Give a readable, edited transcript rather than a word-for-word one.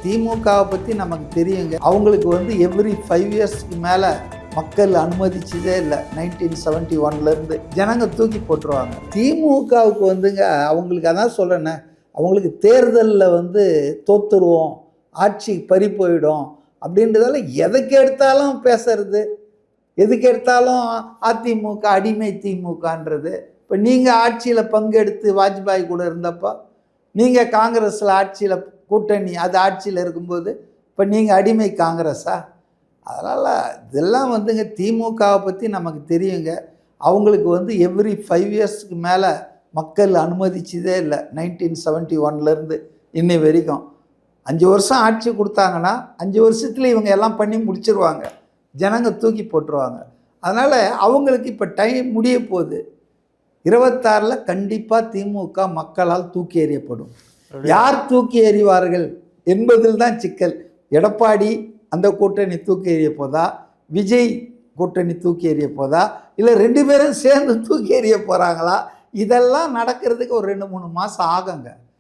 திமுகவை பற்றி நமக்கு தெரியுங்க. அவங்களுக்கு வந்து எவ்ரி 5 இயர்ஸ்க்கு மேலே மக்கள் அனுமதிச்சதே இல்லை. 1971லேருந்து ஜனங்க தூக்கி போட்டுருவாங்க. திமுகவுக்கு வந்துங்க அவங்களுக்கு அதான் சொல்கிறேன்னே, அவங்களுக்கு தேர்தலில் வந்து தோத்துருவோம், ஆட்சி பறி போயிடும் அப்படின்றதால எதுக்கு எடுத்தாலும் பேசுறது, எதுக்கு எடுத்தாலும் அதிமுக அடிமை திமுகன்றது. இப்போ நீங்கள் ஆட்சியில் பங்கெடுத்து வாஜ்பாய் கூட இருந்தப்போ, நீங்கள் காங்கிரஸில் ஆட்சியில் கூட்டணி அது ஆட்சியில் இருக்கும்போது இப்போ நீங்கள் அடிமை காங்கிரஸா? அதனால் இதெல்லாம் வந்துங்க திமுகவை பற்றி நமக்கு தெரியுங்க. அவங்களுக்கு வந்து எவ்ரி 5 இயர்ஸ்க்கு மேலே மக்கள் அனுமதிச்சதே இல்லை. 1971லேருந்து இன்னை வரைக்கும் 5 வருஷம் ஆட்சி கொடுத்தாங்கன்னா 5 வருஷத்துல இவங்க எல்லாம் பண்ணி முடிச்சிருவாங்க, ஜனங்க தூக்கி போட்டுருவாங்க. அதனால் அவங்களுக்கு இப்போ டைம் முடிய போகுது. 26ல் கண்டிப்பாக திமுக மக்களால் தூக்கி எறியப்படும். யார் தூக்கி எறிவார்கள் என்பதில் தான் சிக்கல். எடப்பாடி அந்த கூட்டணி தூக்கி எறிய போதா, விஜய் கூட்டணி தூக்கி எறிய போதா, இல்லை 2 பேரும் சேர்ந்து தூக்கி எறிய போகிறாங்களா? இதெல்லாம் நடக்கிறதுக்கு ஒரு 2-3 மாதம் ஆகுங்க.